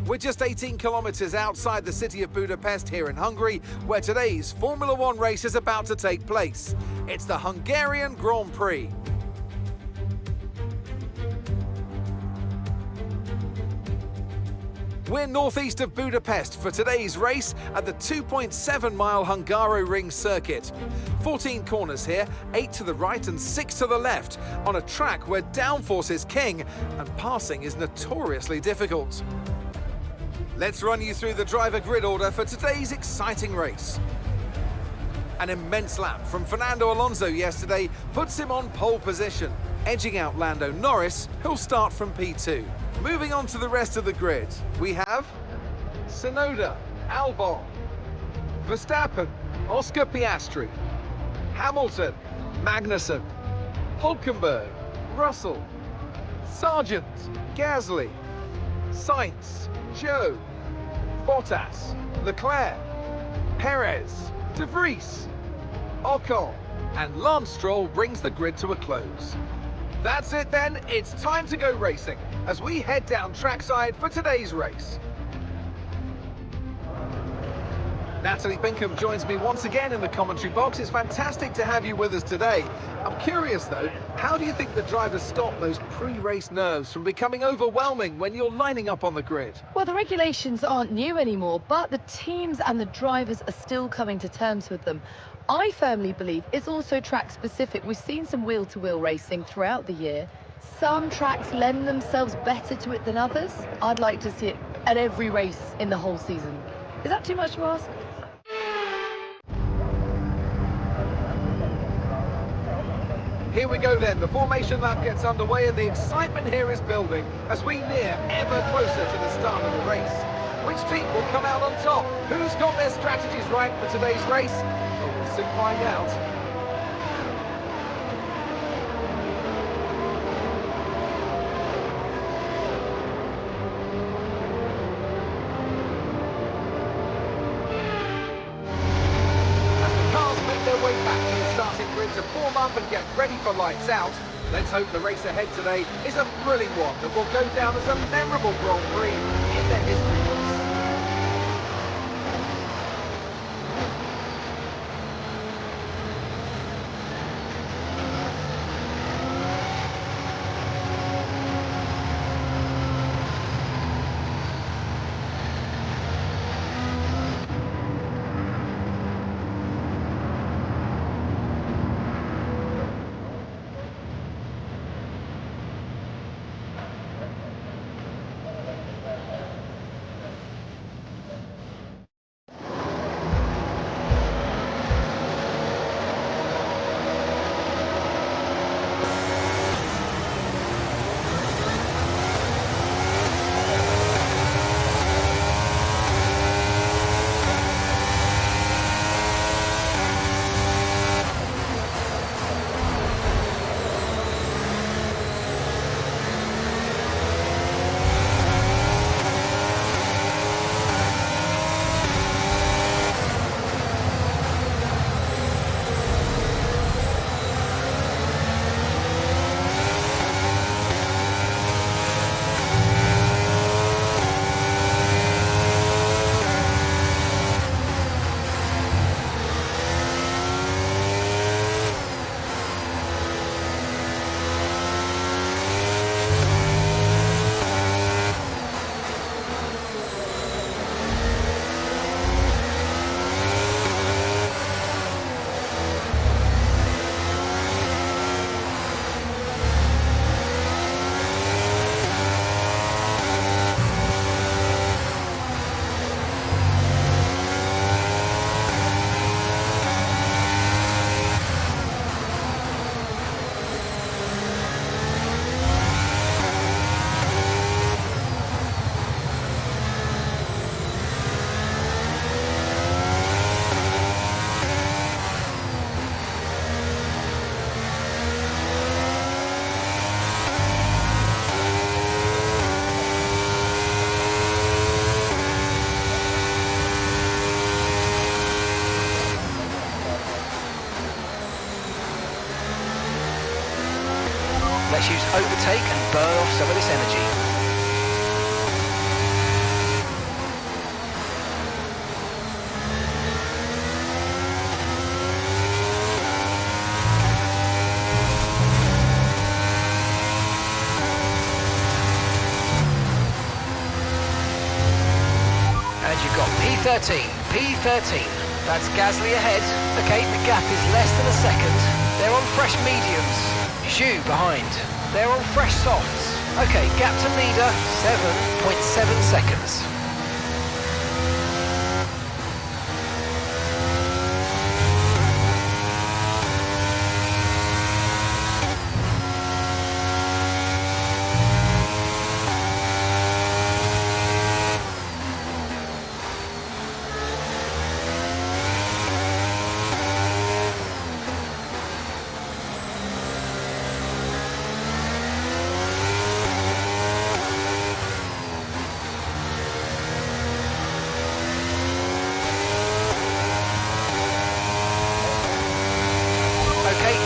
We're just 18 kilometres outside the city of Budapest here in Hungary, where today's Formula One race is about to take place. It's the Hungarian Grand Prix. We're northeast of Budapest for today's race at the 2.7-mile Hungaroring circuit. 14 corners here, 8 to the right and 6 to the left, on a track where downforce is king and passing is notoriously difficult. Let's run you through the driver grid order for today's exciting race. An immense lap from Fernando Alonso yesterday puts him on pole position, edging out Lando Norris, who'll start from P2. Moving on to the rest of the grid, we have Tsunoda, Albon, Verstappen, Oscar Piastri, Hamilton, Magnussen, Hulkenberg, Russell, Sargent, Gasly, Sainz, Zhou, Bottas, Leclerc, Perez, De Vries, Ocon, and Lance Stroll brings the grid to a close. That's it then, it's time to go racing as we head down trackside for today's race. Natalie Pinkham joins me once again in the commentary box. It's fantastic to have you with us today. I'm curious though, how do you think the drivers stop those pre-race nerves from becoming overwhelming when you're lining up on the grid? Well, the regulations aren't new anymore, but the teams and the drivers are still coming to terms with them. I firmly believe it's also track specific. We've seen some wheel-to-wheel racing throughout the year. Some tracks lend themselves better to it than others. I'd like to see it at every race in the whole season. Is that too much to ask? Here we go then, the formation lap gets underway and the excitement here is building as we near ever closer to the start of the race. Which team will come out on top? Who's got their strategies right for today's race? Well, we'll soon find out. Way back to the starting grid to form up and get ready for lights out. Let's hope the race ahead today is a thrilling one that will go down as a memorable Grand Prix in the history books. Let's use overtake and burn off some of this energy. we've got P13, P13. That's Gasly ahead. Okay, the gap is less than a second. They're on fresh mediums. Zhu behind. They're on fresh softs. Okay, gap to leader, 7.7 seconds.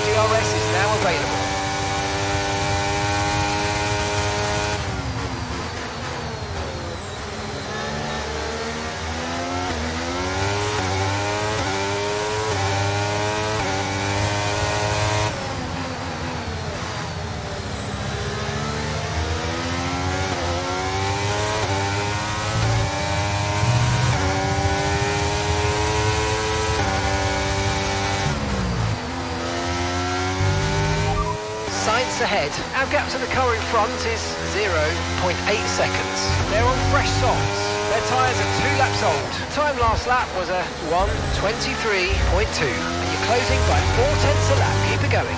DRS is now available. Ahead. Our gap to the car in front is 0.8 seconds. They're on fresh softs. Their tyres are 2 laps old. Time last lap was a 1:23.2. And you're closing by 0.4 a lap. Keep it going.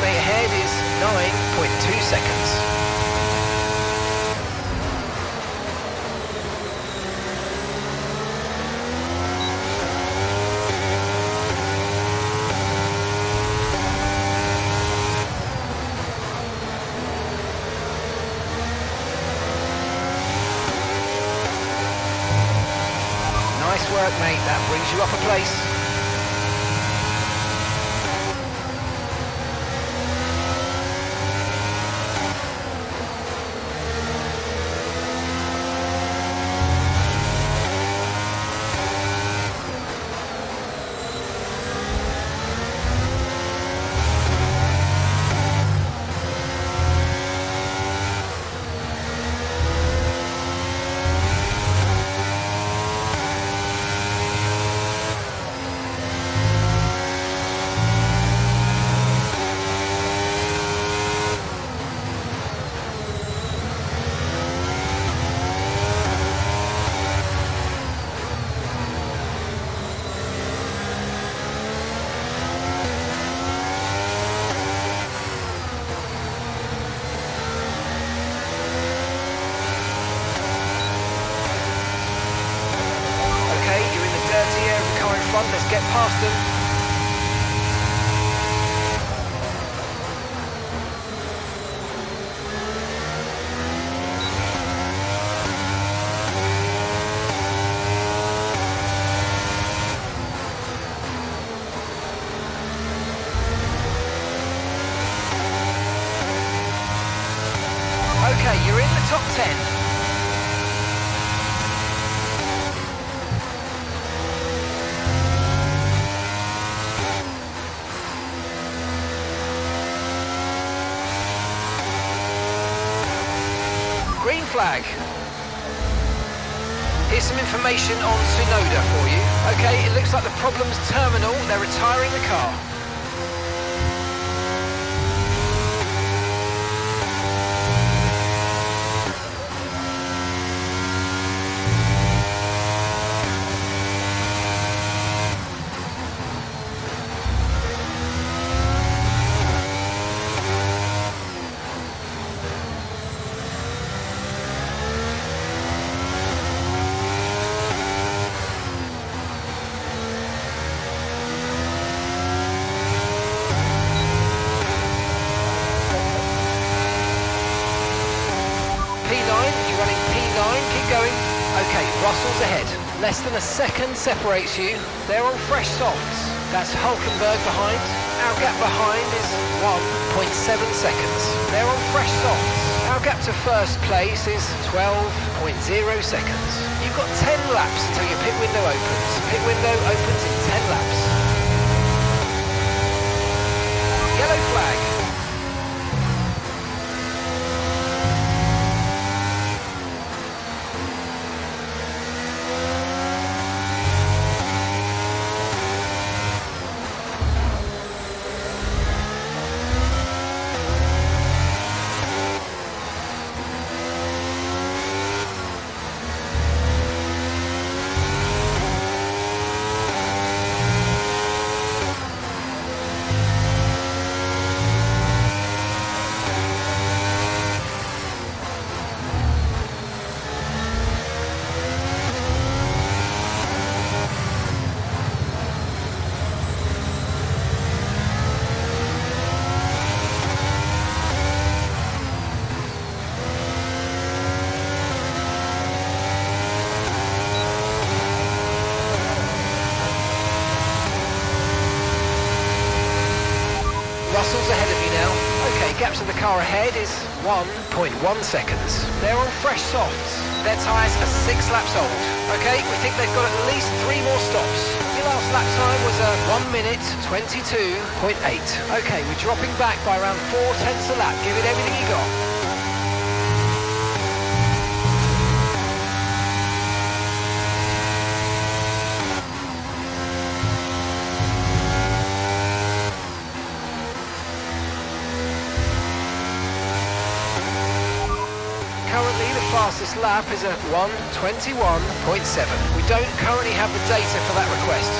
Ahead is 9.2 seconds. Nice work, mate. That brings you up a place. Let's get past them. Okay, you're in the top 10. Green flag. Here's some information on Tsunoda for you. Okay, it looks like the problem's terminal. They're retiring the car. Okay, Russell's ahead. Less than a second separates you. They're on fresh softs. That's Hulkenberg behind. Our gap behind is 1.7 seconds. They're on fresh softs. Our gap to first place is 12.0 seconds. You've got 10 laps until your pit window opens. Pit window opens in 10 laps. Yellow flag. Russell's ahead of you now. Okay, gap to the car ahead is 1.1 seconds. They're on fresh softs. Their tyres are 6 laps old. Okay, we think they've got at least 3 more stops. Your last lap time was a 1 minute 22.8. Okay, we're dropping back by around 4 tenths a lap. Give it everything you got. Currently, the fastest lap is a 1:21.7. We don't currently have the data for that request.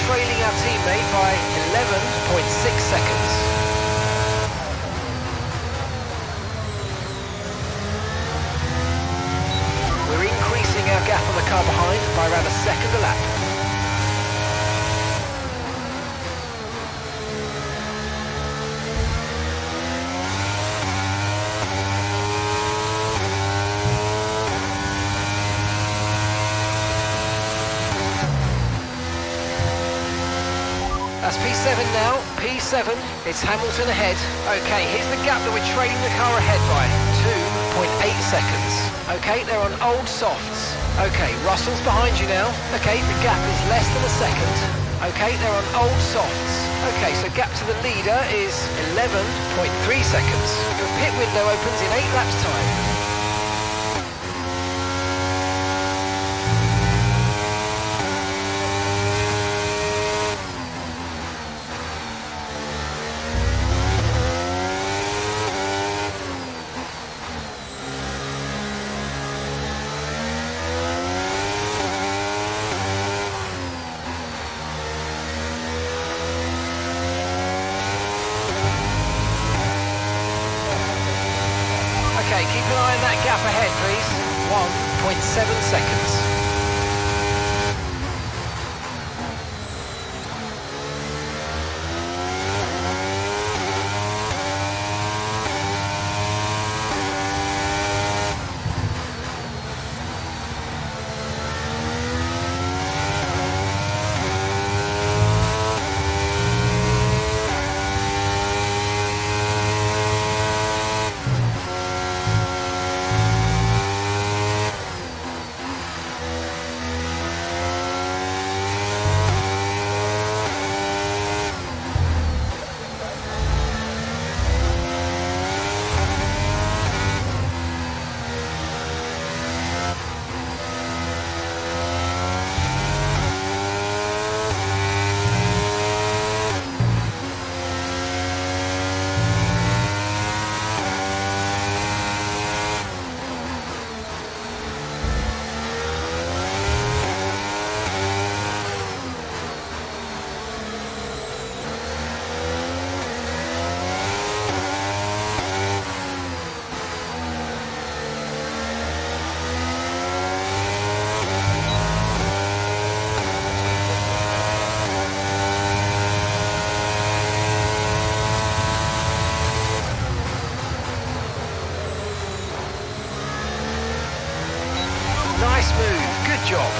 Trailing our teammate by 11.6 seconds. We're increasing our gap on the car behind by around a second a lap. That's P7 now, P7, it's Hamilton ahead. Okay, here's the gap that we're trailing the car ahead by, 2.8 seconds. Okay, they're on old softs. Okay, Russell's behind you now. Okay, the gap is less than a second. Okay, they're on old softs. Okay, so gap to the leader is 11.3 seconds. Your pit window opens in 8 laps time. Okay, keep an eye on that gap ahead, please. 1.7 seconds. smooth. Good job.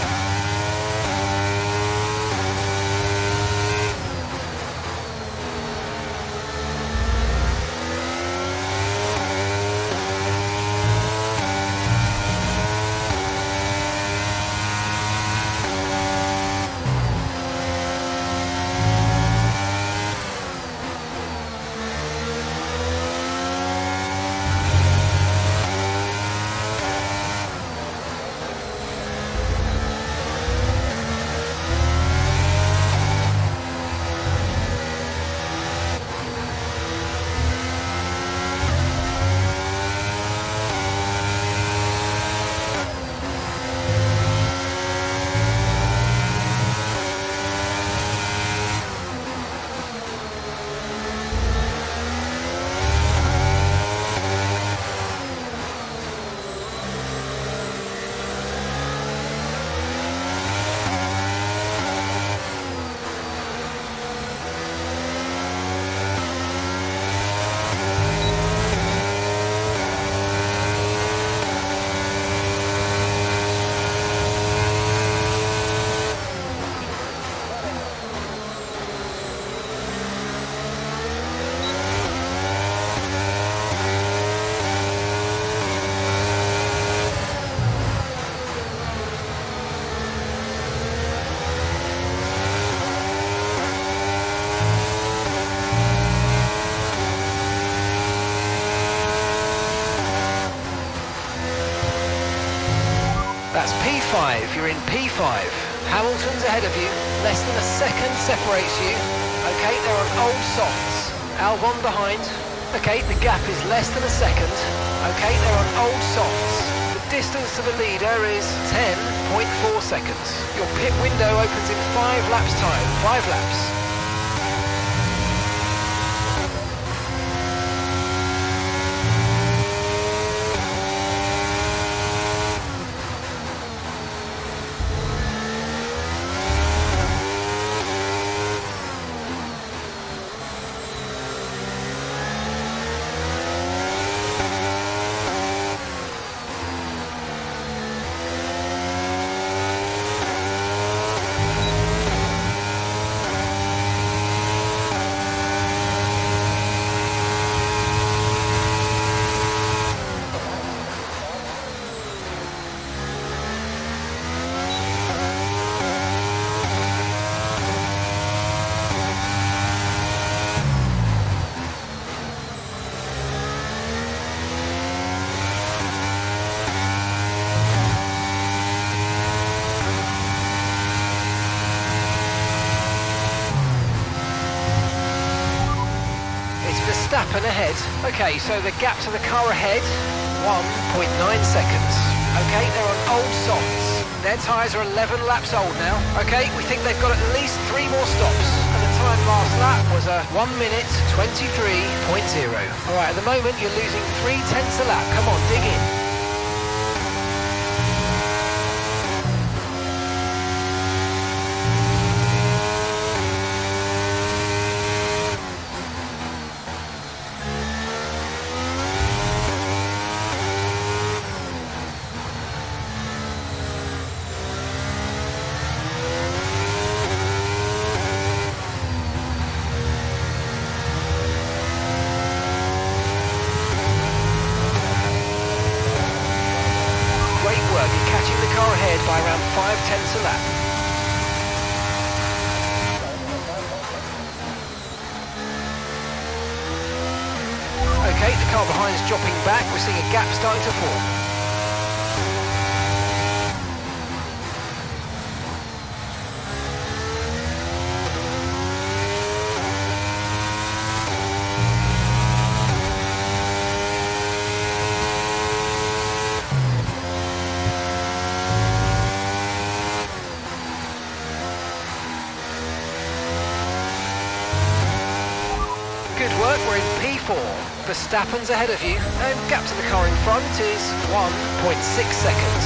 That's P5, you're in P5. Hamilton's ahead of you, less than a second separates you. Okay, they're on old softs. Albon behind. Okay, the gap is less than a second. Okay, they're on old softs. The distance to the leader is 10.4 seconds. Your pit window opens in 5 laps time, 5 laps. Verstappen ahead. Okay, so the gap to the car ahead, 1.9 seconds. Okay, they're on old softs. Their tyres are 11 laps old now. Okay, we think they've got at least 3 more stops. And the time last lap was a 1 minute 23.0. All right, at the moment you're losing 0.3 a lap. Come on, dig in. By around 0.5 a lap. Okay, the car behind is dropping back. We're seeing a gap starting to form. Good work, we're in P4. Verstappen's ahead of you, and gap to the car in front is 1.6 seconds.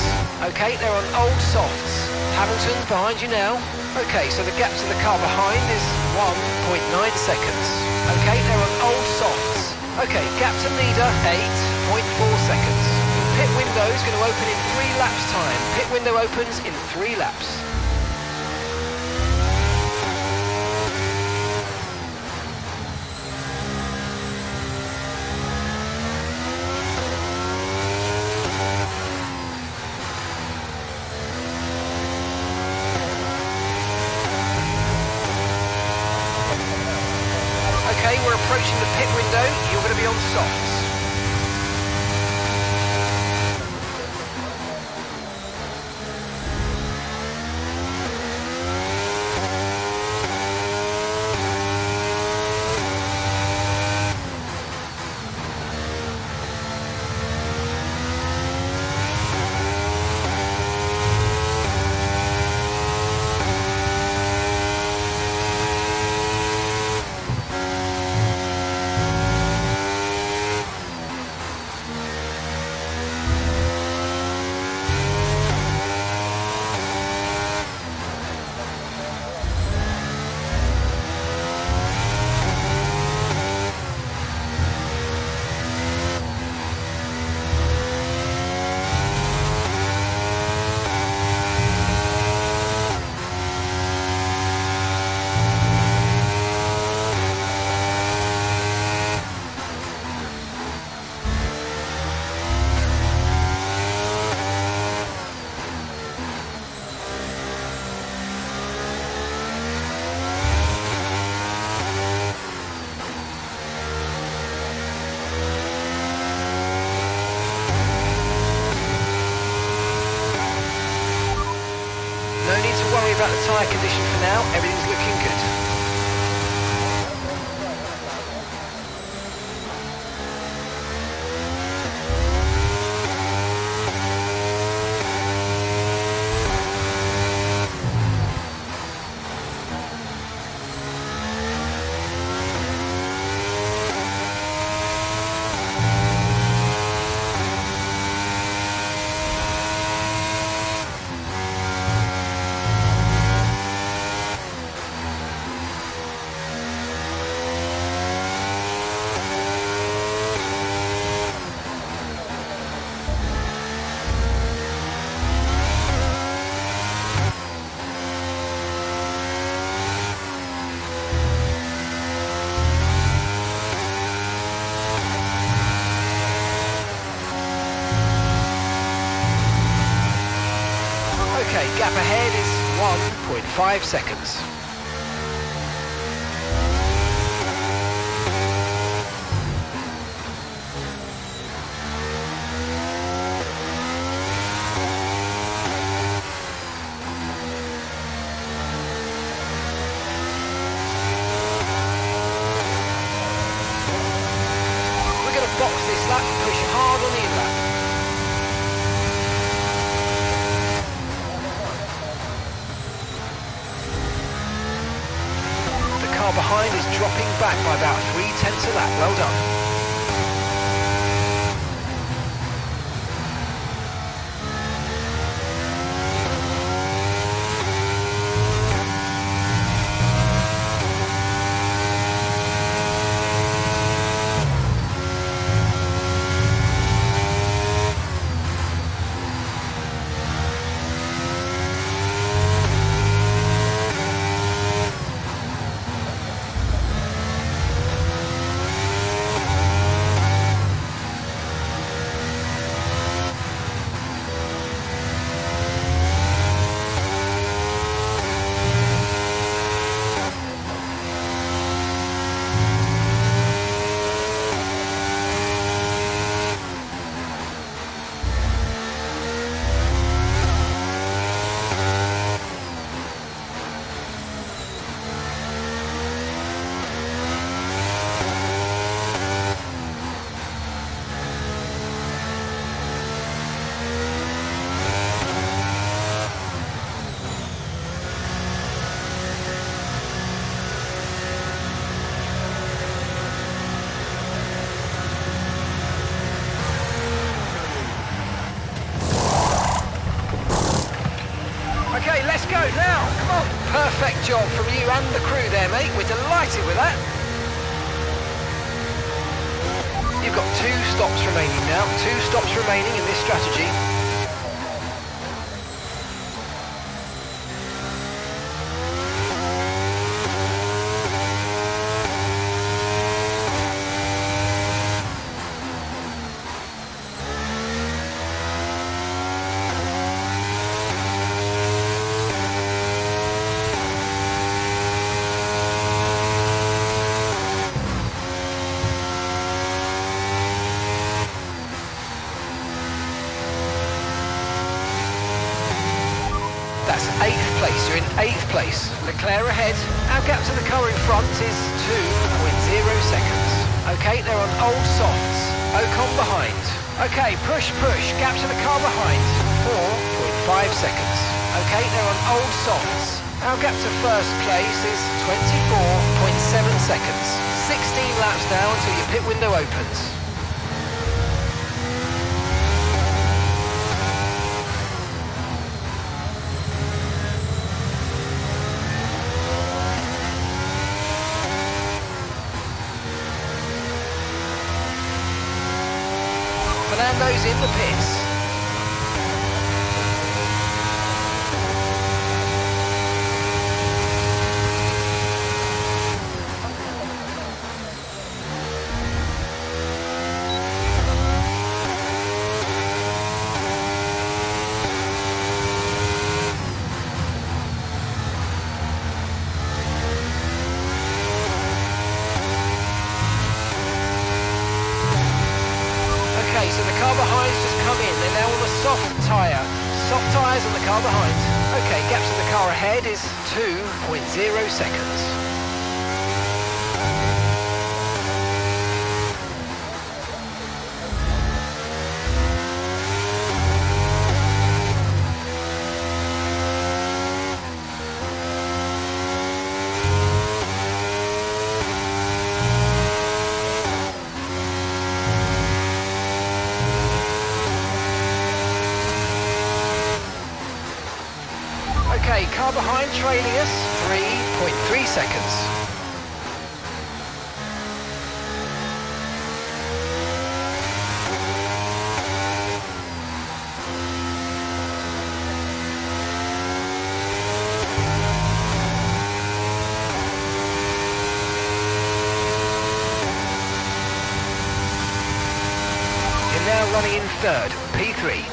Okay, they're on old softs. Hamilton behind you now. Okay, so the gap to the car behind is 1.9 seconds. Okay, they're on old softs. Okay, gap to leader, 8.4 seconds. Pit window is going to open in 3 laps time. Pit window opens in 3 laps. Okay, we're approaching the pit window. You're going to be on softs. No need to worry about the tyre condition for now, everything's looking good. Okay, gap ahead is 1.5 seconds. We're going to box this lap and push hard on the in-lap. Car behind is dropping back by about 0.3 a lap. Well done. Okay, let's go now. Come on. Perfect job from you and the crew there, mate. We're delighted with that. You've got 2 stops remaining now. 2 stops remaining in this strategy. That's 8th place, you're in 8th place. Leclerc ahead. Our gap to the car in front is 2.0 seconds. Okay, they're on old softs. Ocon behind. Okay, push, gap to the car behind, 4.5 seconds. Okay, they're on old softs. Our gap to first place is 24.7 seconds. 16 laps now until your pit window opens. Fernando's in the pits. So the car behind's just come in. They're now on a soft tyre. Soft tyres on the car behind. Okay, gap to the car ahead is 2.0 seconds. Okay, car behind trailing us, 3.3 seconds. You're now running in third, P3.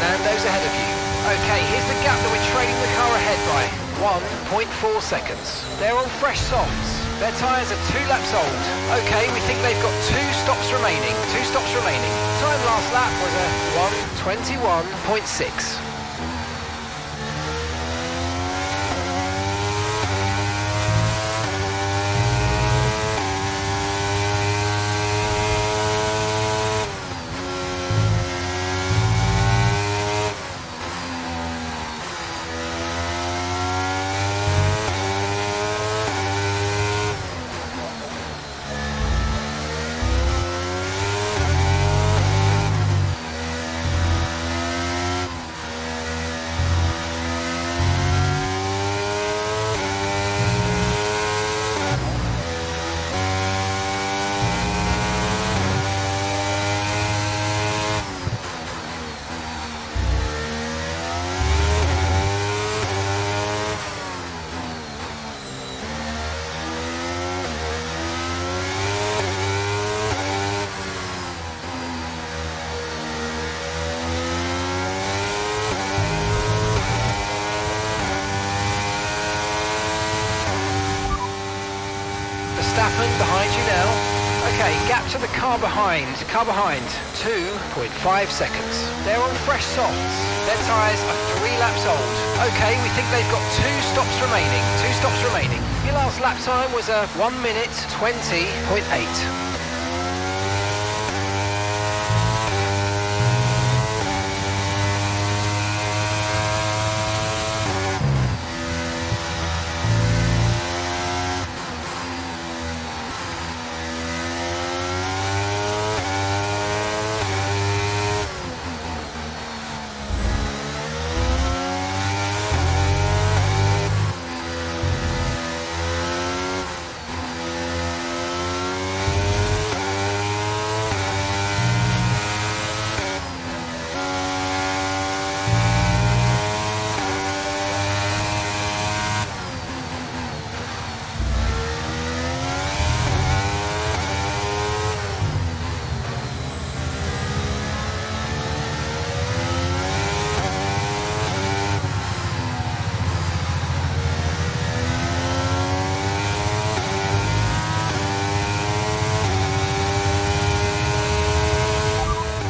Fernando's ahead of you. Okay, here's the gap that we're trailing the car ahead by. 1.4 seconds. They're on fresh softs. Their tyres are 2 laps old. Okay, we think they've got 2 stops remaining. Time last lap was a 1:21.6. Verstappen behind you now. Okay, gap to the car behind, 2.5 seconds. They're on fresh softs. Their tyres are 3 laps old. Okay, we think they've got 2 stops remaining. Your last lap time was a 1 minute 20.8.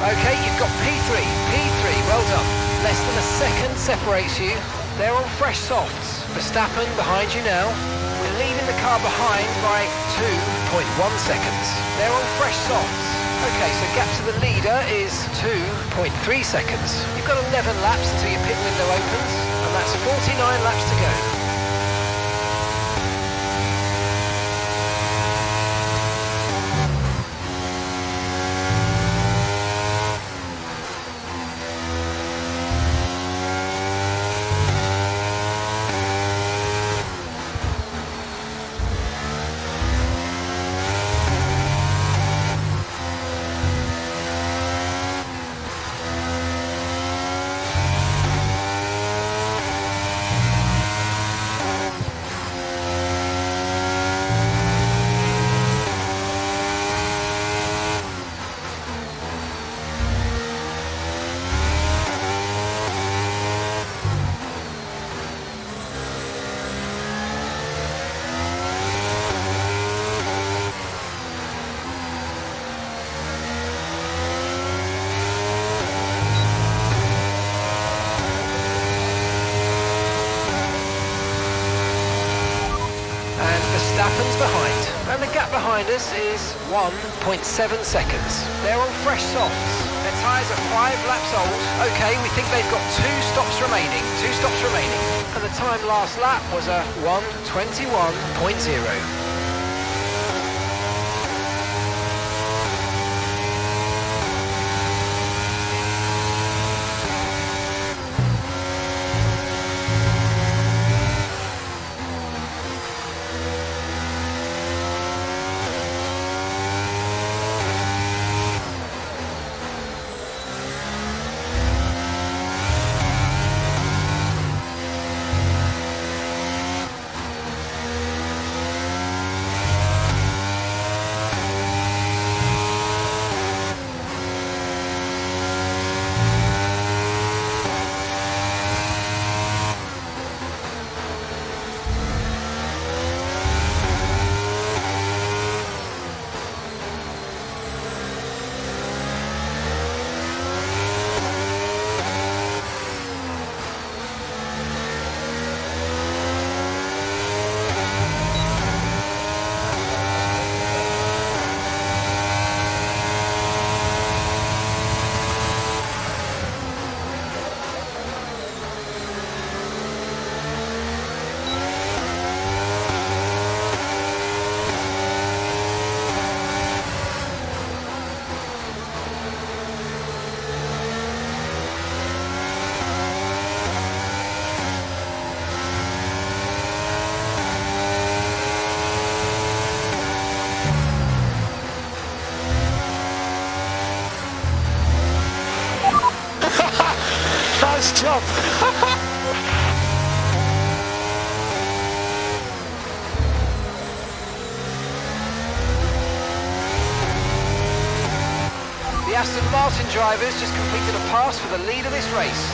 Okay, you've got P3, well done. Less than a second separates you. They're on fresh softs. Verstappen behind you now. We're leaving the car behind by 2.1 seconds. They're on fresh softs. Okay, so gap to the leader is 2.3 seconds. You've got 11 laps until your pit window opens, and that's 49 laps to go. Verstappen's behind, and the gap behind us is 1.7 seconds. They're on fresh softs. Their tyres are 5 laps old. Okay, we think they've got 2 stops remaining, and the time last lap was a 1:21.0. Nice job. The Aston Martin drivers just completed a pass for the lead of this race.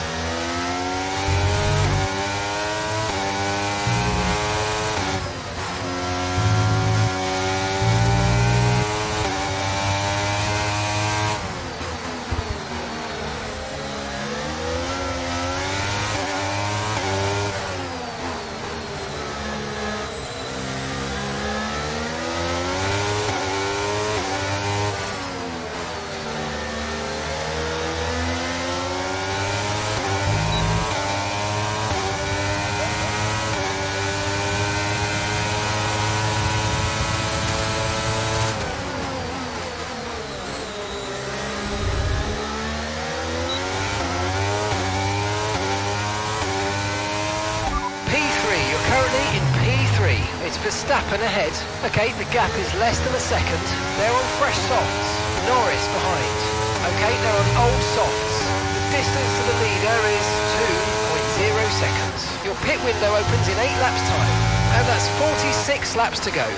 It's Verstappen ahead. Okay, the gap is less than a second. They're on fresh softs. Norris behind. Okay, they're on old softs. The distance to the leader is 2.0 seconds. Your pit window opens in 8 laps time. And that's 46 laps to go.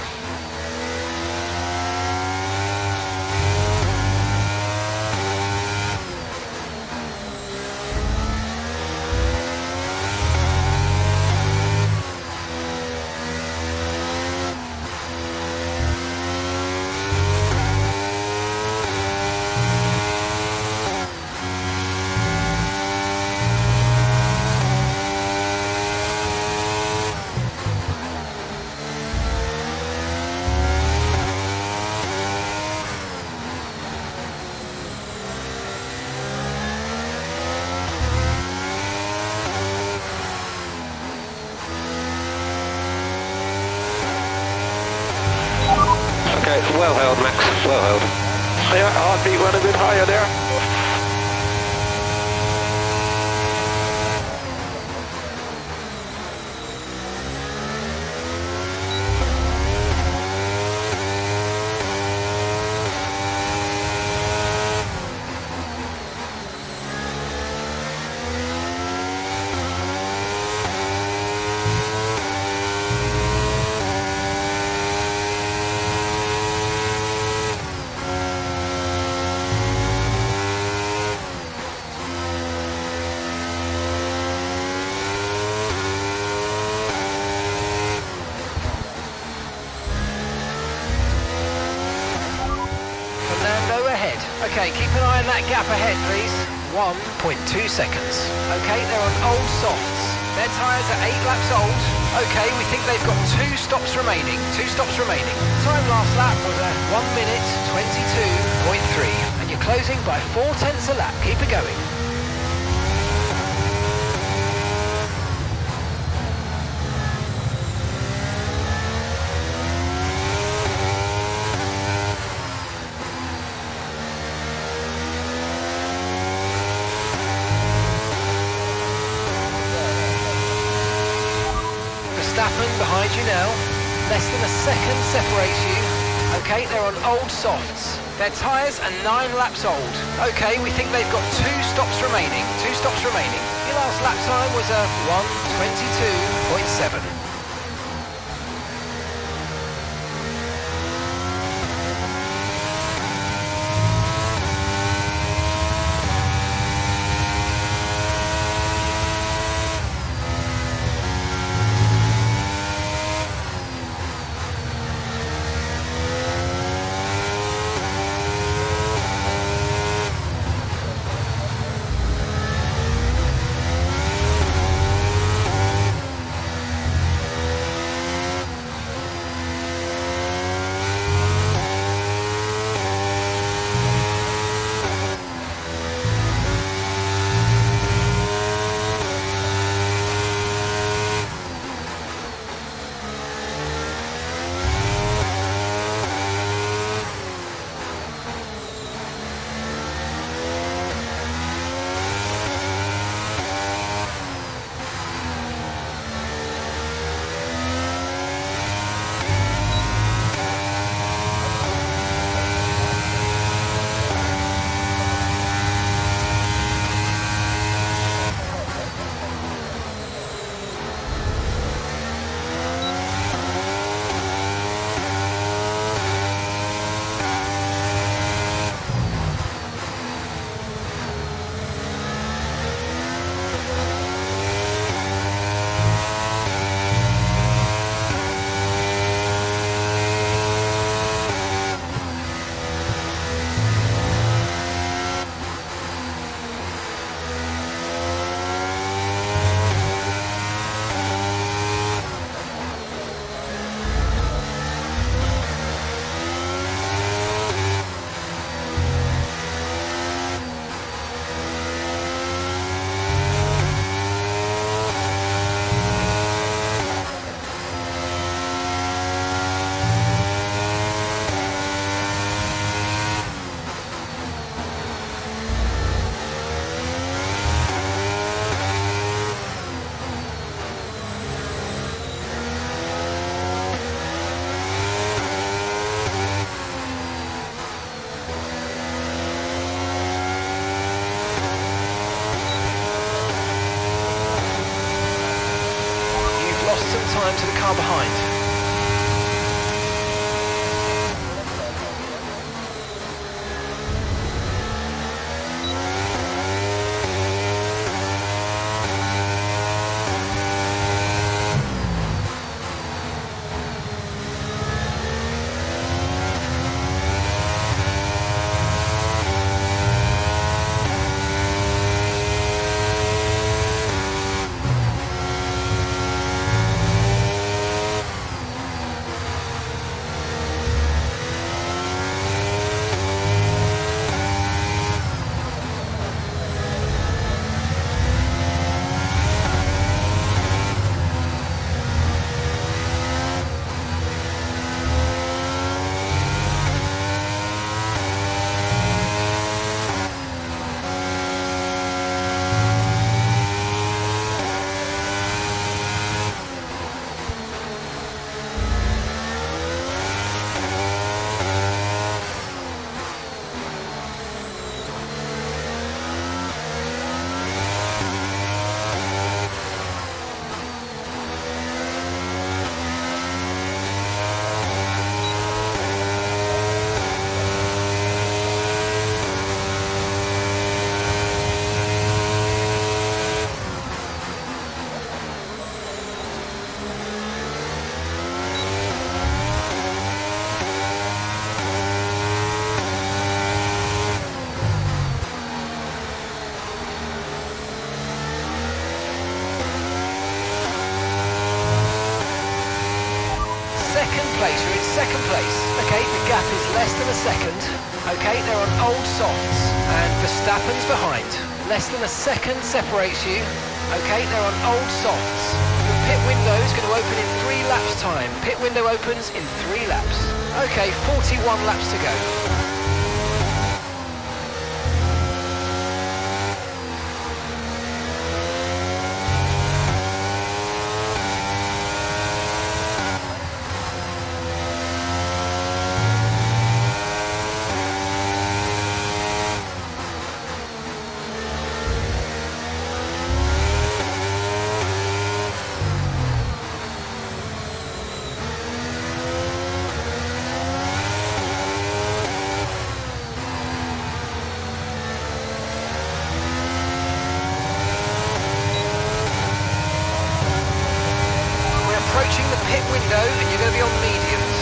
Okay, well held, Max, well held. Yeah, heartbeat went a bit higher there. Okay, keep an eye on that gap ahead, please. 1.2 seconds. Okay, they're on old softs. Their tyres are 8 laps old. Okay, we think they've got 2 stops remaining. 2 stops remaining. Time last lap was a 1 minute 22.3. And you're closing by 4/10 a lap. Keep it going. Verstappen behind you now. Less than a second separates you. Okay, they're on old softs. Their tyres are 9 laps old. Okay, we think they've got 2 stops remaining. 2 stops remaining. Your last lap time was a 1:22.7. time to the car behind. You're in second place. Okay, the gap is less than a second. Okay, they're on old softs, and Verstappen's behind. Less than a second separates you. Okay, they're on old softs. The pit window is going to open in 3 laps time. Pit window opens in 3 laps. Okay, 41 laps to go. Approaching the pit window and you're going to be on mediums.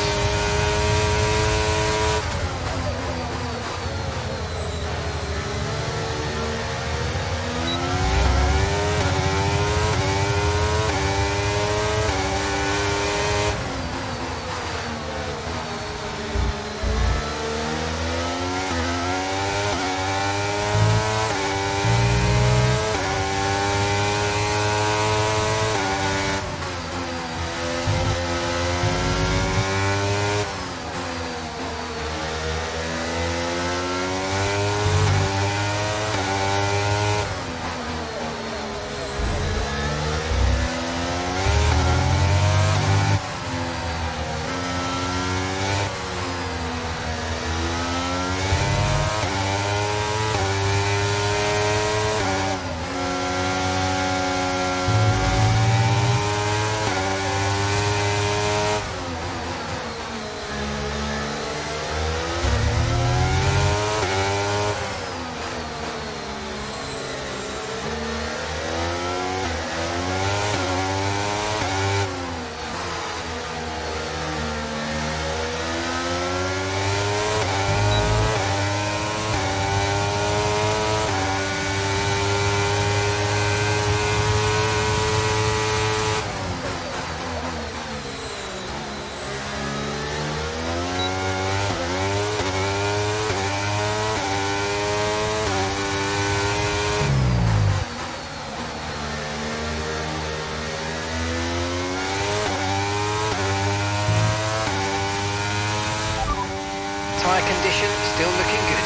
Tyre condition still looking good.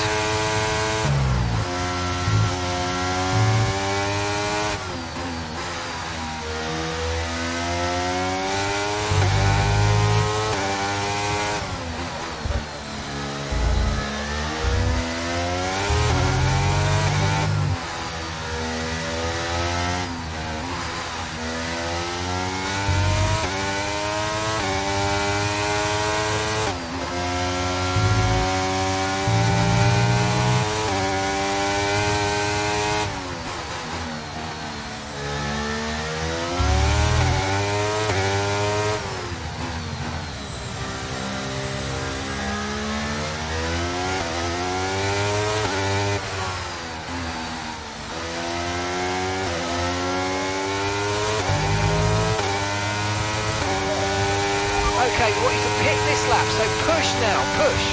Okay, we want you to pick this lap, so push now, push.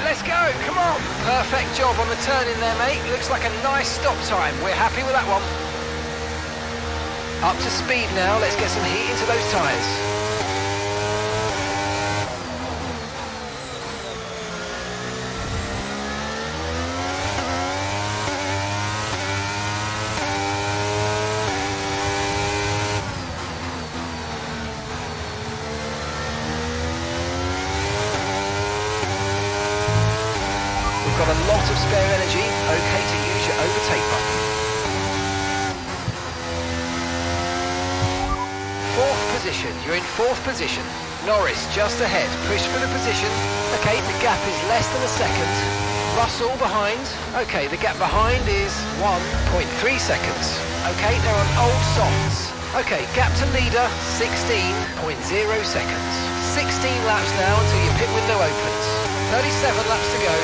Let's go, come on. Perfect job on the turn in there, mate. Looks like a nice stop time. We're happy with that one. Up to speed now. Let's get some heat into those tyres. Got a lot of spare energy, okay to use your overtake button. Fourth position, you're in fourth position. Norris just ahead, push for the position. Okay, the gap is less than a second. Russell behind. Okay, the gap behind is 1.3 seconds. Okay, they're on old softs. Okay, gap to leader, 16.0 seconds. 16 laps now until your pit window opens. 37 laps to go.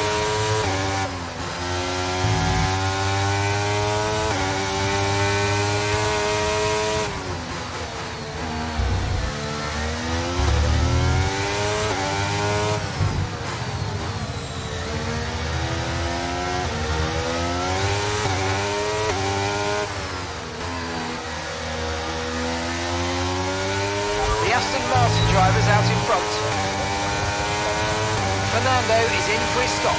The Aston Martin drivers out in front. Fernando is in for his stop.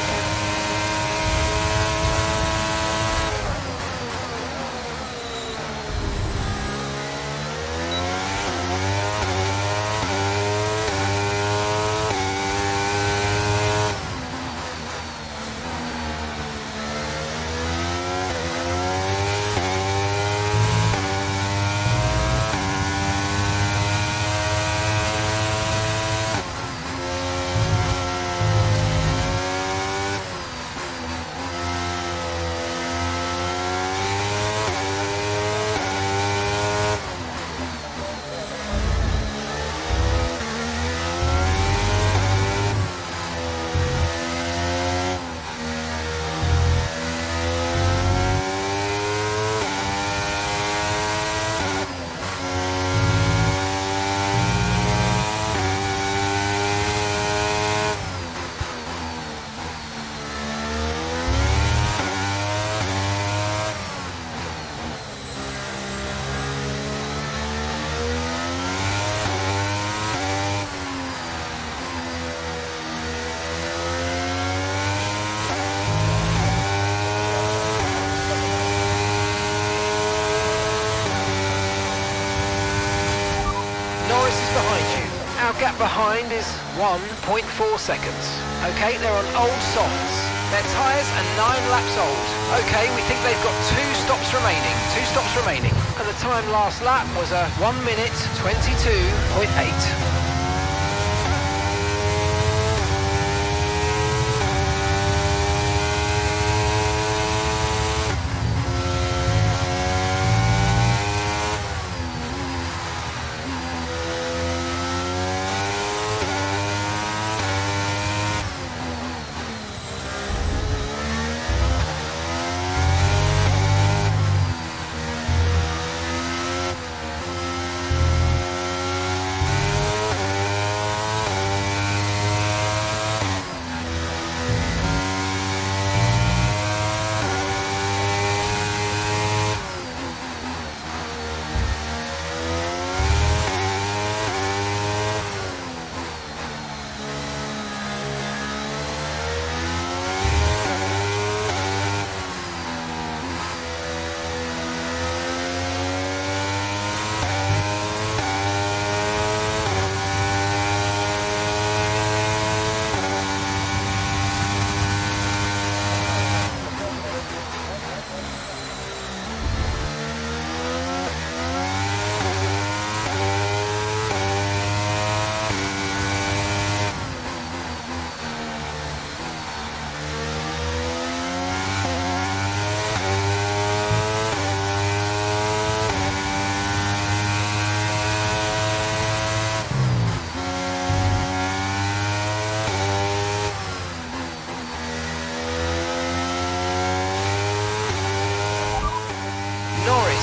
Our gap behind is 1.4 seconds. Okay, they're on old softs. Their tyres are 9 laps old. Okay, we think they've got 2 stops remaining. And the time last lap was a 1 minute 22.8.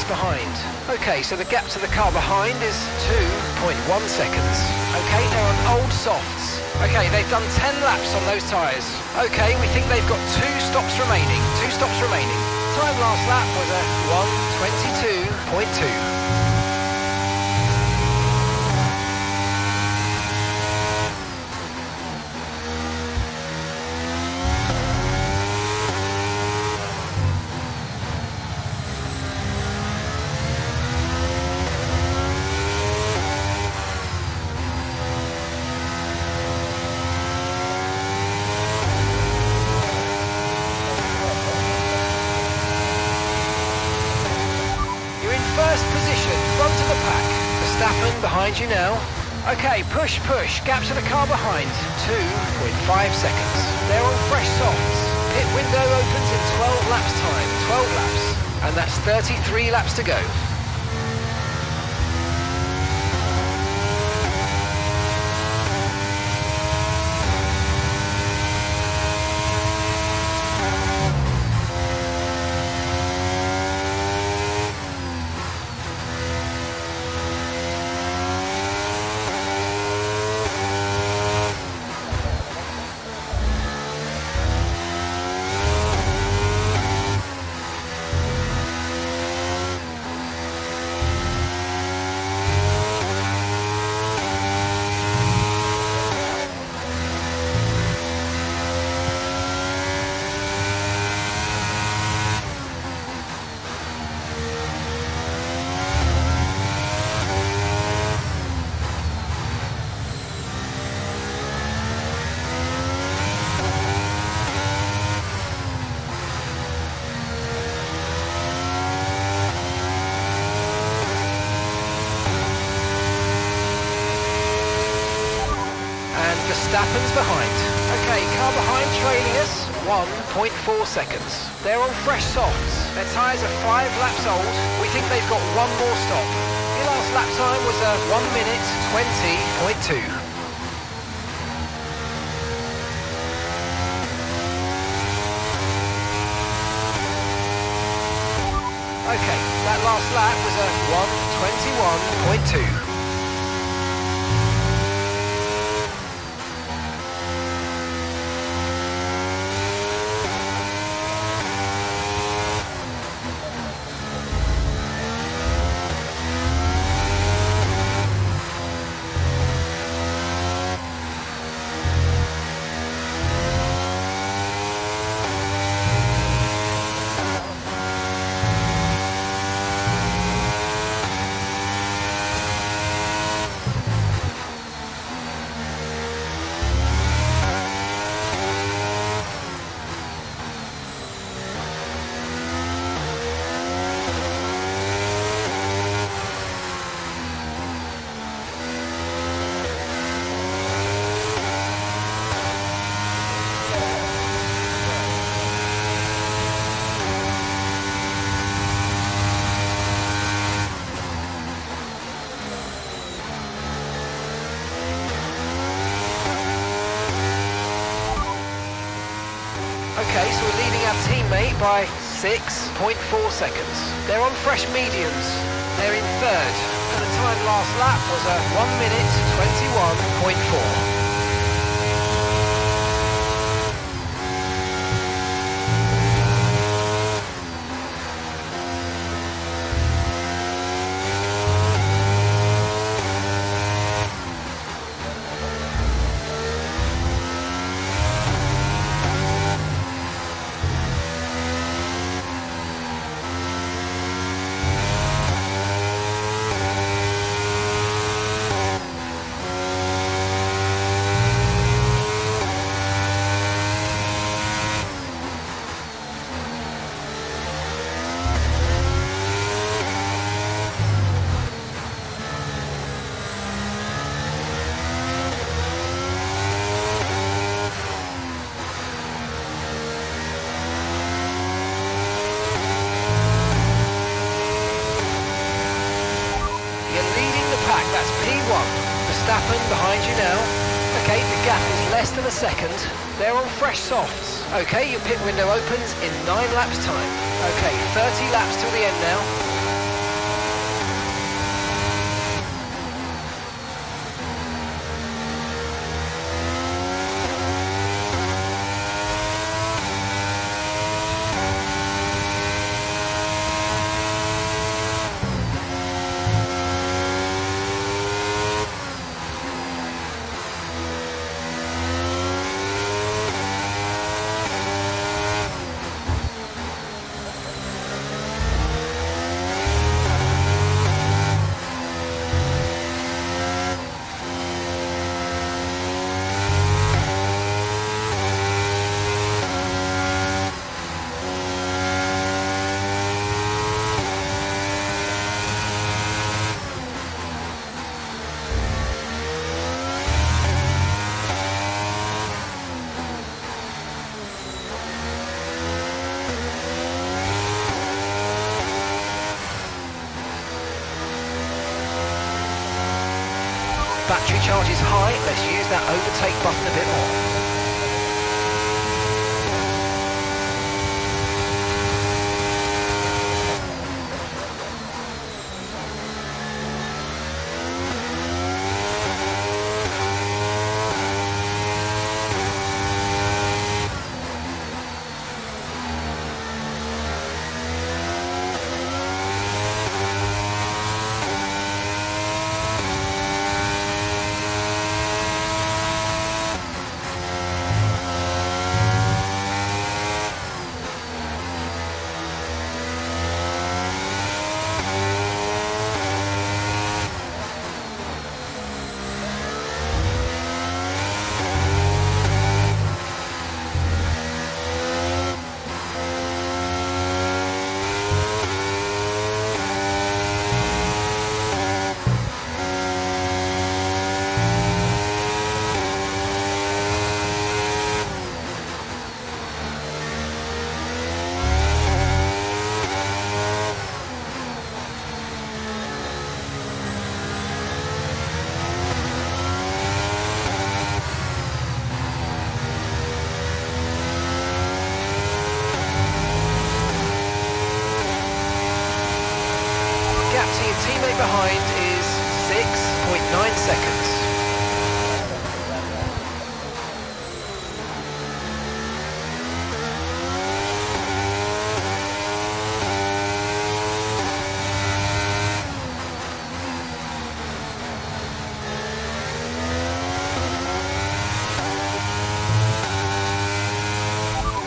behind. Okay, so the gap to the car behind is 2.1 seconds. Okay, they're on old softs. Okay, they've done 10 laps on those tyres. Okay, we think they've got 2 stops remaining. Time last lap was a 1:22.2. Behind you now. Okay, push, gap to the car behind, 2.5 seconds. They're on fresh softs. Pit window opens in 12 laps time, 12 laps. And that's 33 laps to go. Verstappen's behind. Okay, car behind trailing us, 1.4 seconds. They're on fresh softs. Their tyres are 5 laps old. We think they've got 1 more stop. Your last lap time was a 1:20.2. Okay, that last lap was a 1:21.2. Okay, so we're leading our teammate by 6.4 seconds. They're on fresh mediums. They're in third. And the time last lap was a 1:21.4. That's P1. Verstappen behind you now. Okay, the gap is less than a second. They're on fresh softs. Okay, your pit window opens in 9 laps time. Okay, 30 laps till the end now. battery charge is high, let's use that overtake button a bit more. Teammate behind is 6.9 seconds.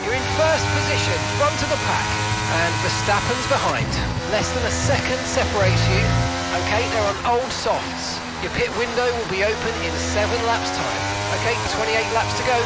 You're in first position, front of the pack, and Verstappen's behind. Less than a second separates you. Okay, they're on old softs. Your pit window will be open in 7 laps time. Okay, 28 laps to go.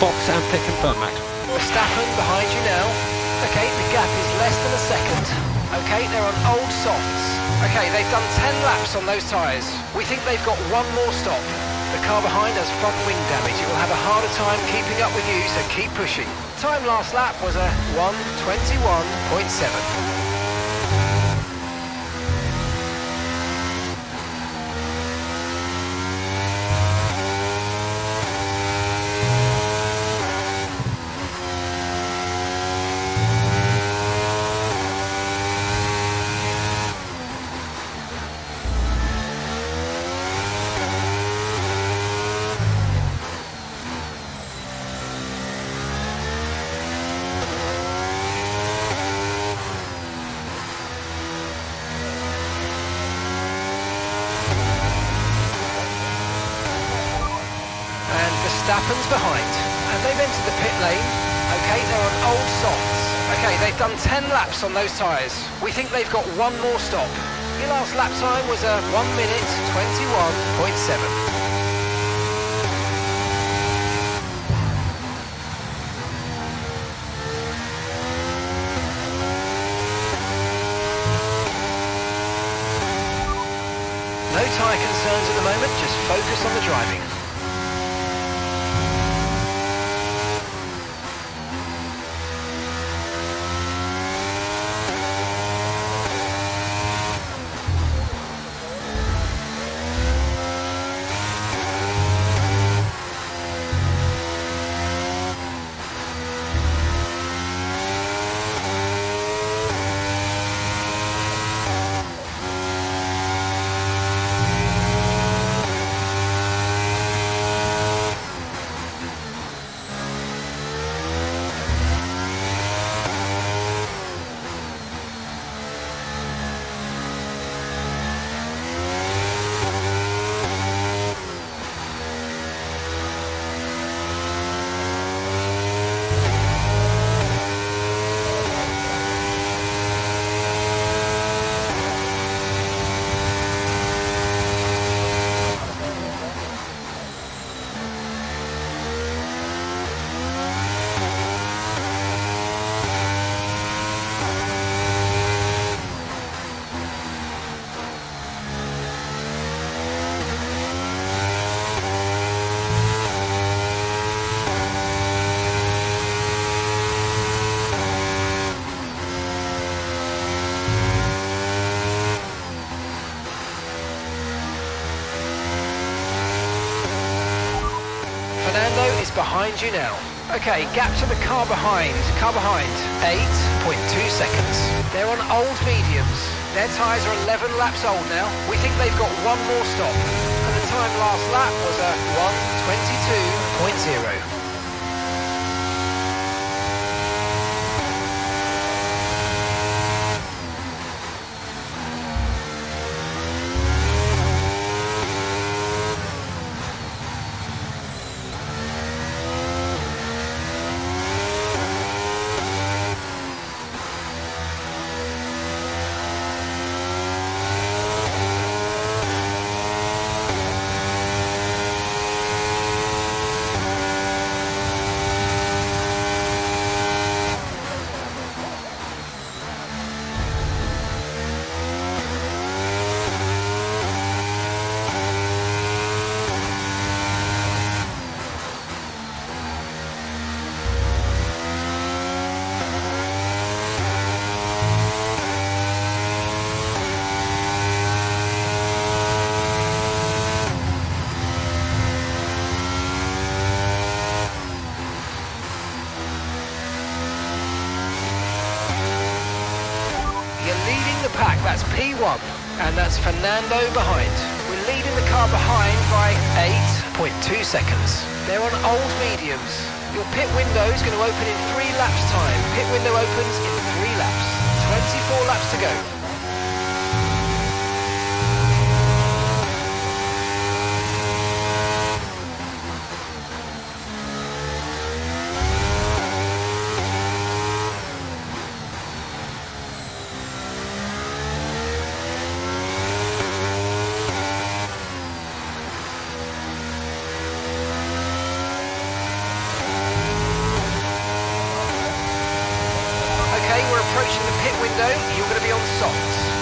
Box and pick and burn, Max. Verstappen behind you now. Okay, the gap is less than a second. Okay, they're on old softs. Okay, they've done 10 laps on those tyres. We think they've got one more stop. The car behind has front wing damage. It will have a harder time keeping up with you, so keep pushing. Time last lap was a 1:21.7. Verstappen's behind, and they've entered the pit lane. Okay, they're on old softs. Okay, they've done 10 laps on those tyres. We think they've got one more stop. Your last lap time was a 1:21.7. No tyre concerns at the moment, just focus on the driving. Fernando is behind you now. Okay, gap to the car behind. 8.2 seconds. They're on old mediums. Their tyres are 11 laps old now. We think they've got one more stop. And the time last lap was a 1:22.0. That's P1, and that's Fernando behind. We're leading the car behind by 8.2 seconds. They're on old mediums. Your pit window is going to open in 3 laps time. Pit window opens in 3 laps. 24 laps to go. Approaching the pit window, you're going to be on softs.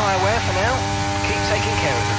tyre wear for now. Keep taking care of them.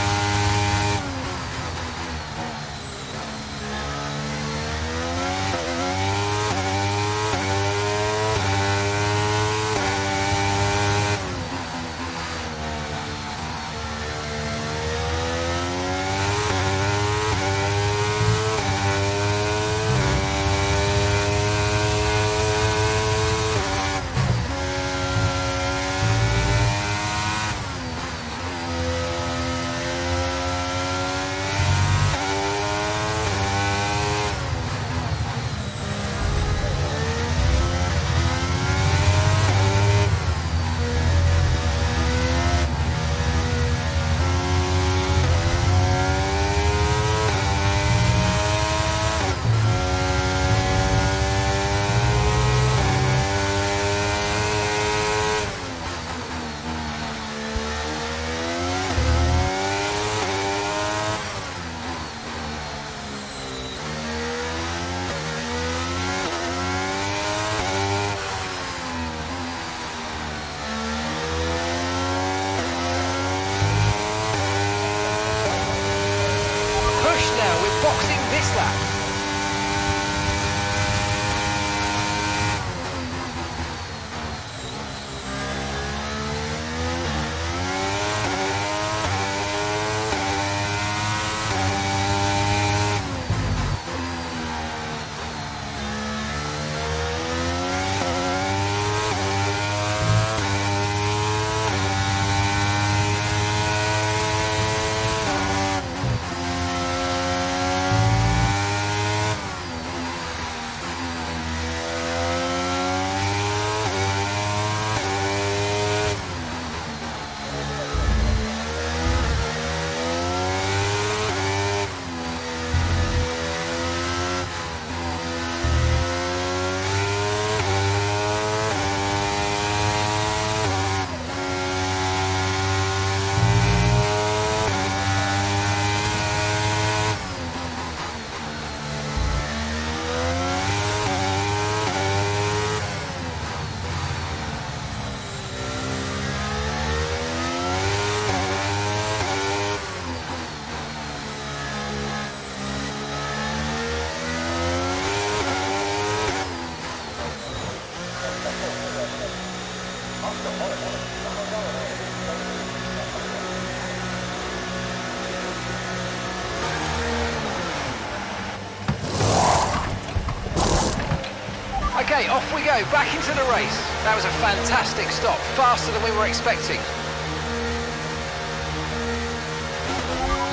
Okay, off we go, back into the race. That was a fantastic stop, faster than we were expecting.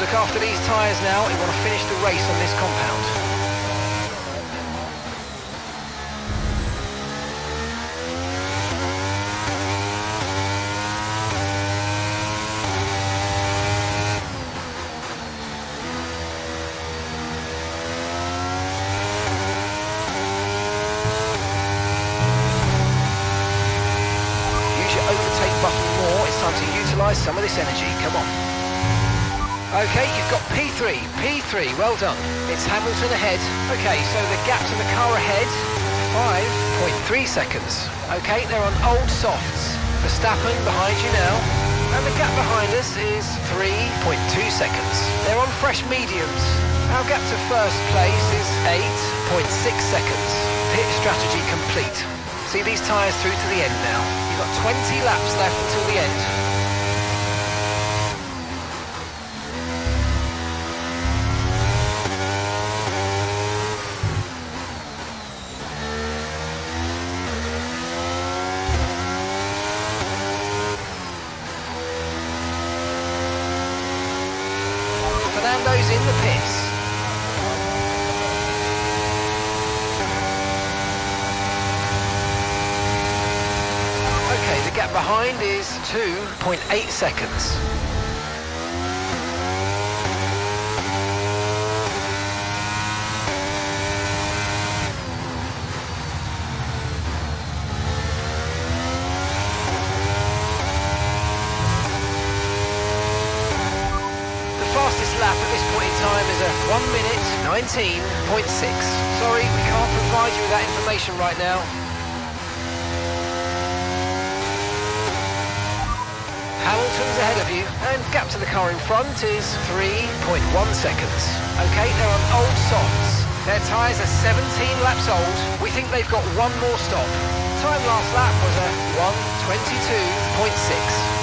Look after these tyres now, we want to finish the race on this compound. Some of this energy, come on. Okay, you've got P3, well done. It's Hamilton ahead. Okay, so the gap to the car ahead, 5.3 seconds. Okay, they're on old softs. Verstappen behind you now. And the gap behind us is 3.2 seconds. They're on fresh mediums. Our gap to first place is 8.6 seconds. Pit strategy complete. See these tyres through to the end now. You've got 20 laps left until the end. Fernando's in the pits. Okay, the gap behind is 2.8 seconds. Lap at this point in time is a 1 minute 19.6. Sorry, we can't provide you with that information right now. Hamilton's ahead of you, and gap to the car in front is 3.1 seconds. Okay, they're on old softs. Their tyres are 17 laps old. We think they've got one more stop. Time last lap was a 1:22.6.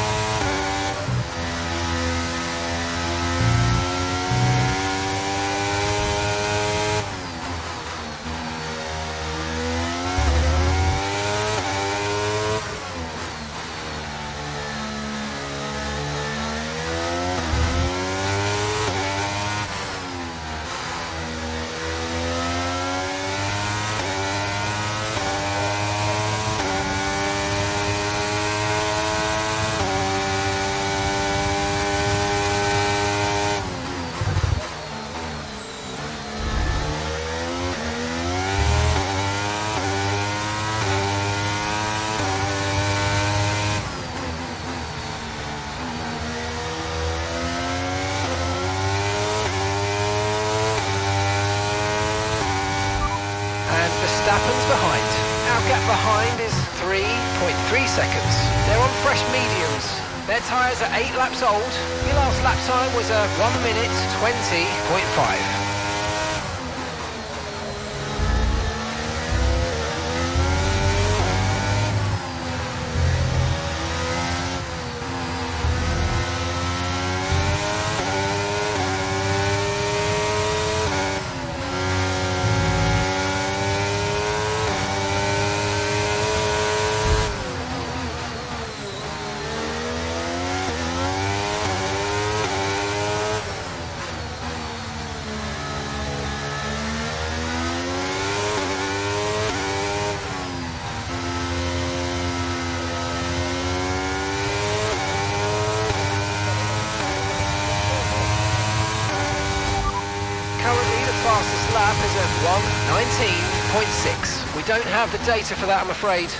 Verstappen's behind. Our gap behind is 3.3 seconds. They're on fresh mediums. Their tyres are 8 laps old. Your last lap time was a 1 minute 20.5. Fastest lap is at 1:19.6. We don't have the data for that, I'm afraid.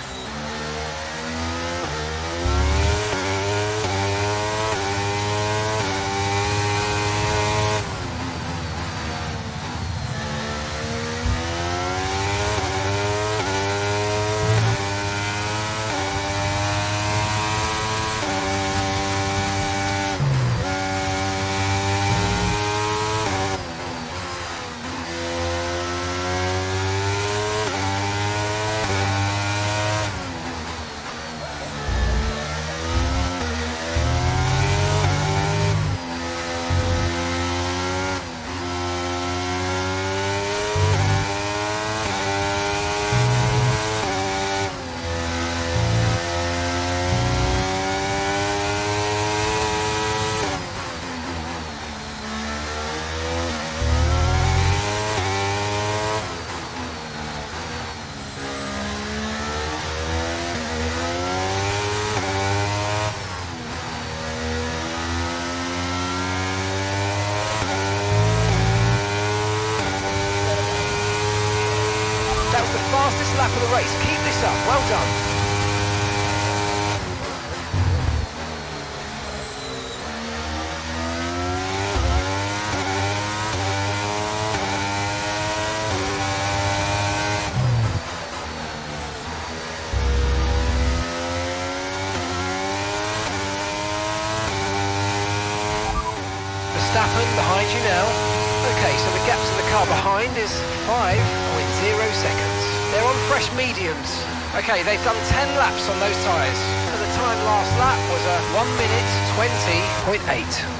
Verstappen behind you now. Okay, so the gap to the car behind is 5.0 seconds. They're on fresh mediums. Okay, they've done 10 laps on those tyres. And the time last lap was a 1 minute 20.8.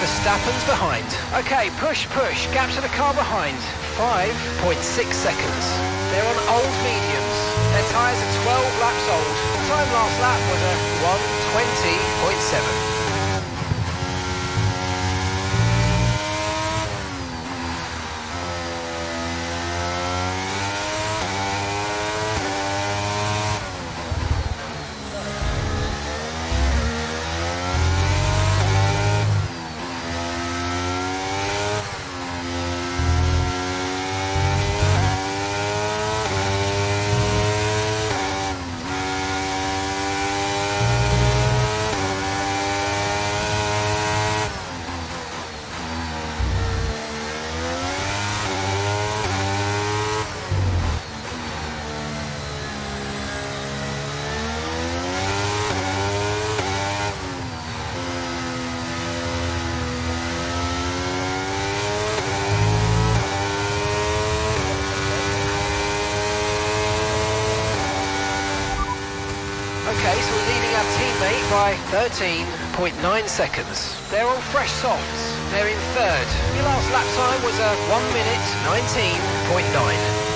Verstappen's behind. Okay, push, gap to the car behind, 5.6 seconds. They're on old mediums. Their tyres are 12 laps old. The time last lap was a 1:20.7. Okay, so we're leading our teammate by 13.9 seconds. They're on fresh softs. They're in third. Your last lap time was a 1 minute 19.9.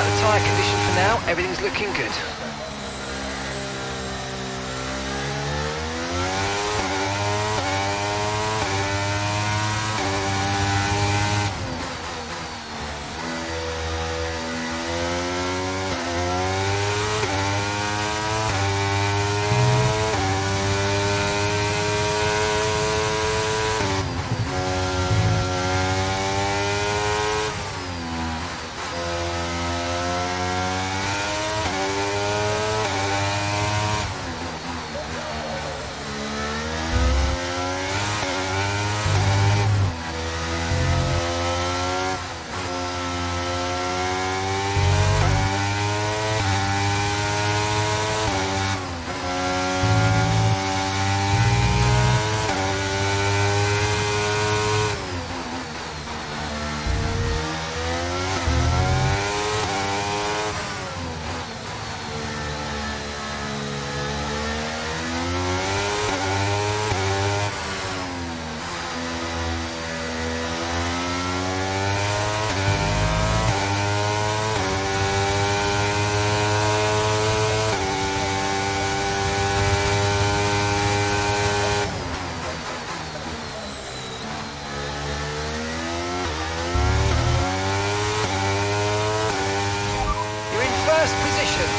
at the tyre condition for now. Everything's looking good.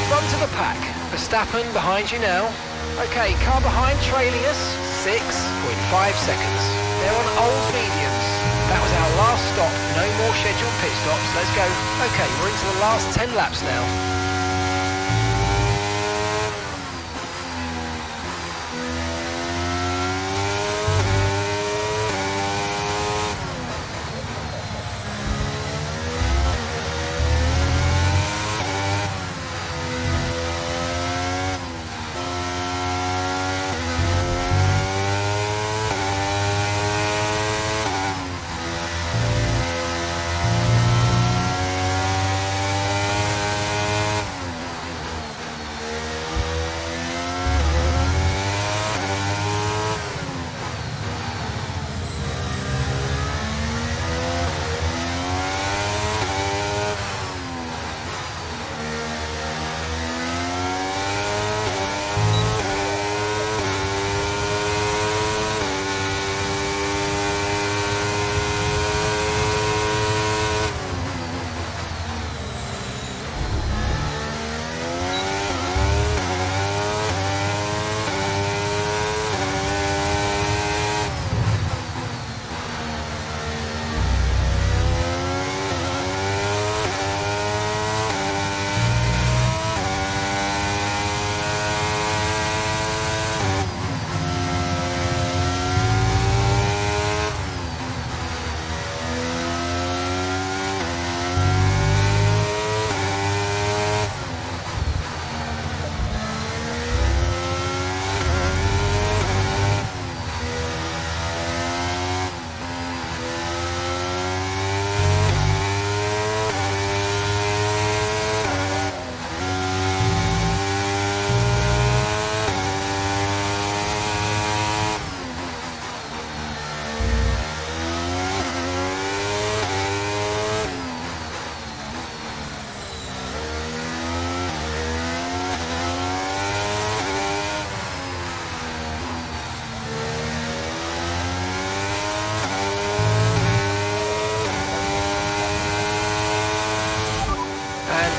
Front of the pack. Verstappen behind you now. Okay, car behind trailing us, 6.5 seconds. They're on old mediums. That was our last stop. No more scheduled pit stops. Let's go. Okay, we're into the last 10 laps now.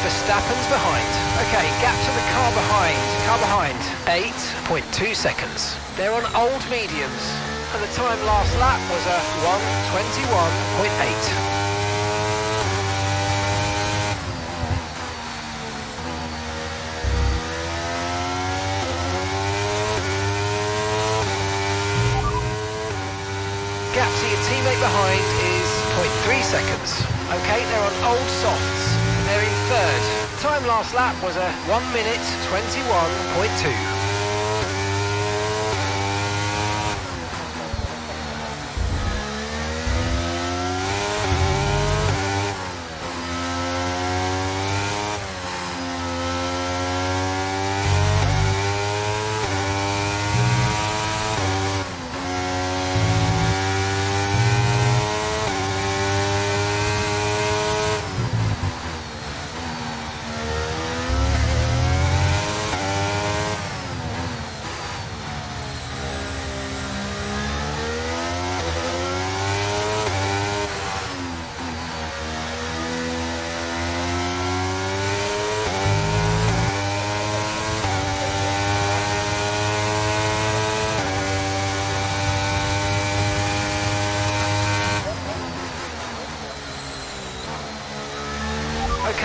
Verstappen's behind. Okay, gap to the car behind. 8.2 seconds. They're on old mediums, and the time last lap was a 1:21.8. Gap to your teammate behind is 0.3 seconds. Okay, they're on old softs. They're in third. Time last lap was a 1:21.2.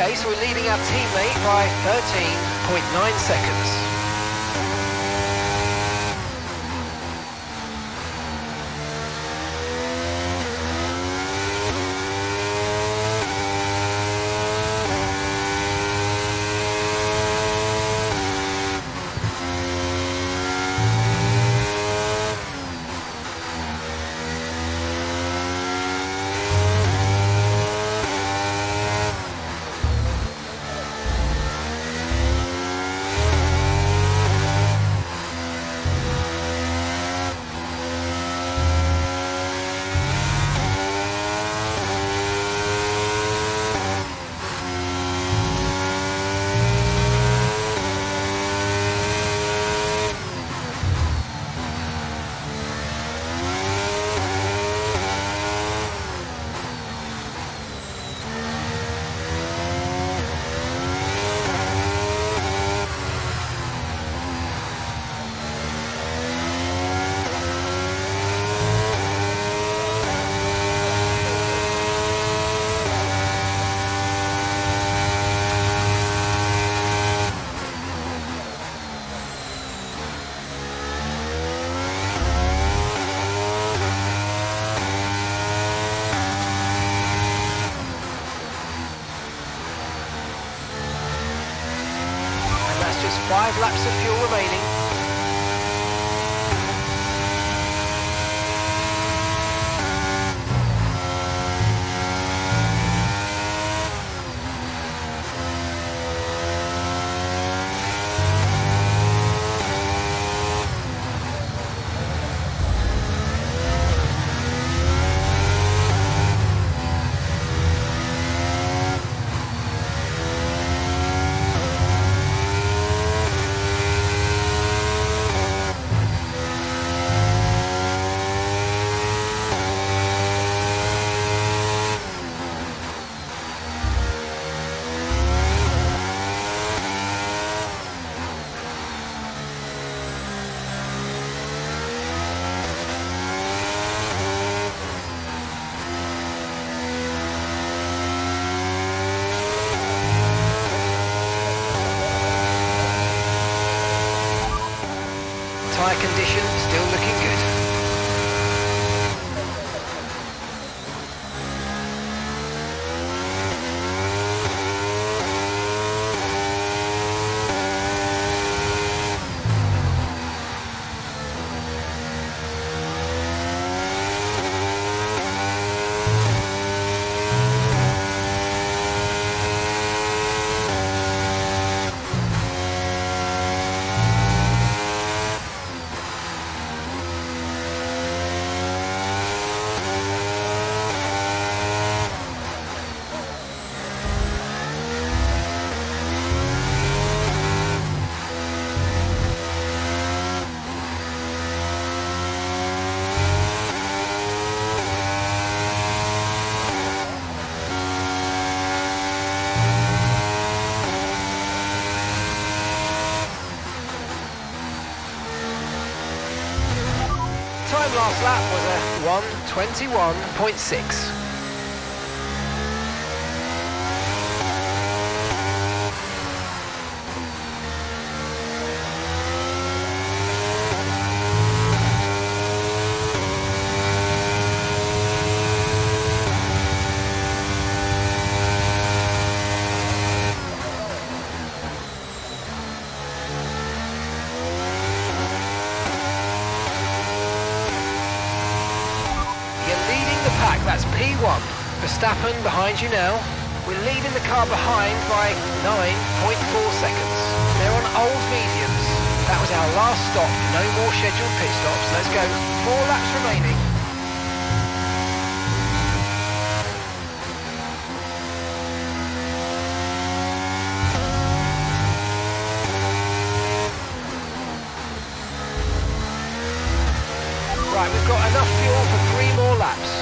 Okay, so we're leading our teammate by 13.9 seconds. Just 5 laps of fuel remaining. Tyre condition still looking good. Time last lap was a 1:21.6. That's P1. Verstappen behind you now. We're leading the car behind by 9.4 seconds. They're on old mediums. That was our last stop. No more scheduled pit stops. Let's go. 4 laps remaining. Right, we've got enough fuel for 3 more laps.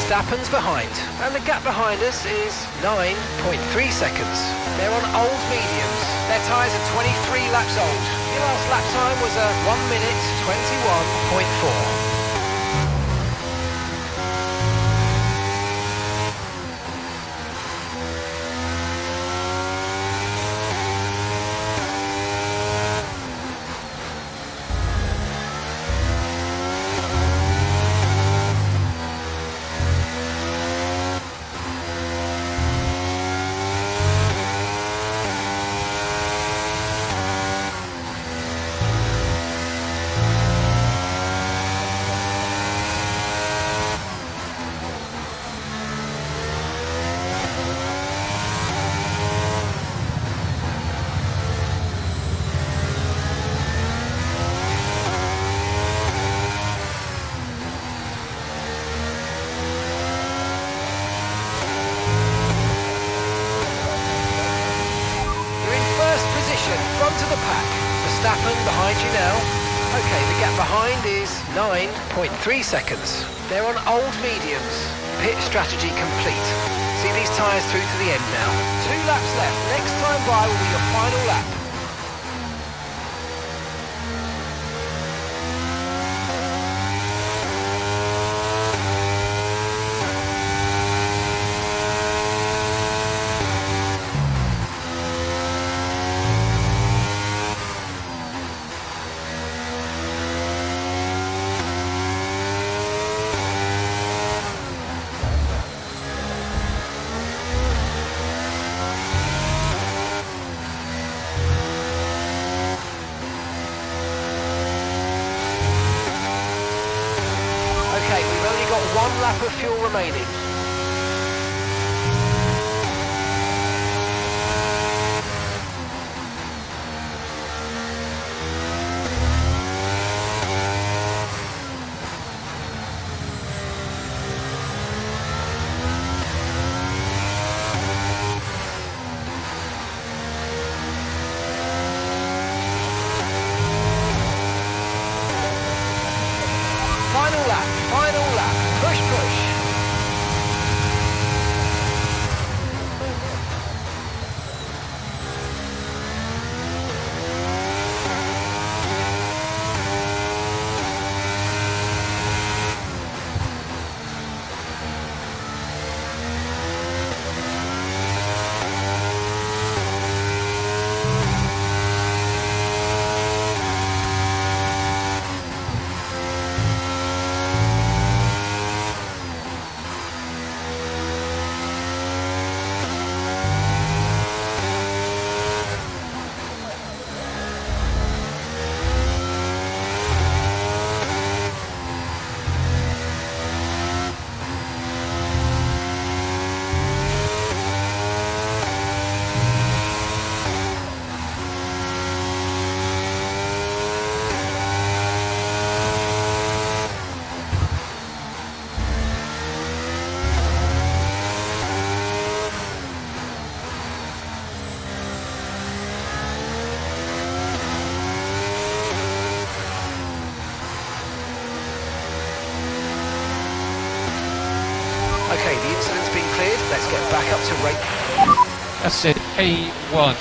Verstappen's behind, and the gap behind us is 9.3 seconds. They're on old mediums. Their tyres are 23 laps old. The last lap time was a 1 minute 21.4. Front of the pack. Verstappen behind you now. Okay, the gap behind is 9.3 seconds. They're on old mediums. Pit strategy complete. See these tyres through to the end now. 2 laps left. Next time by will be your final lap. We've only got 1 lap of fuel remaining. Final lap, push, push. Okay, the incident's been cleared. Let's get back up to rate. That's it, P1.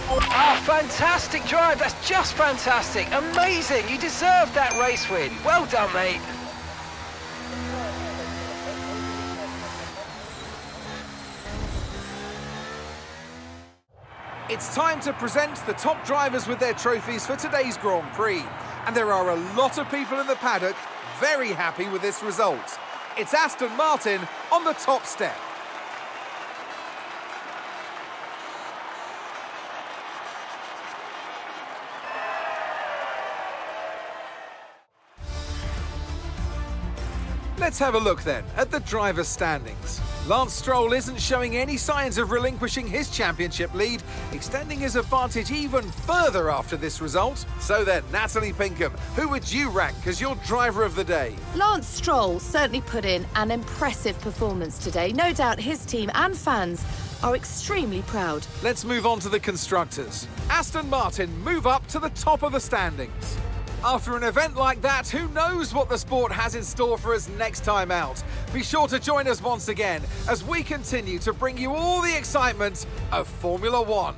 Ah, fantastic drive. That's just fantastic. Amazing. You deserved that race win. Well done, mate. It's time to present the top drivers with their trophies for today's Grand Prix. And there are a lot of people in the paddock very happy with this result. It's Aston Martin on the top step. Let's have a look then at the drivers' standings. Lance Stroll isn't showing any signs of relinquishing his championship lead, extending his advantage even further after this result. So then, Natalie Pinkham, who would you rank as your driver of the day? Lance Stroll certainly put in an impressive performance today. No doubt his team and fans are extremely proud. Let's move on to the constructors. Aston Martin move up to the top of the standings. After an event like that, who knows what the sport has in store for us next time out? Be sure to join us once again as we continue to bring you all the excitement of Formula One.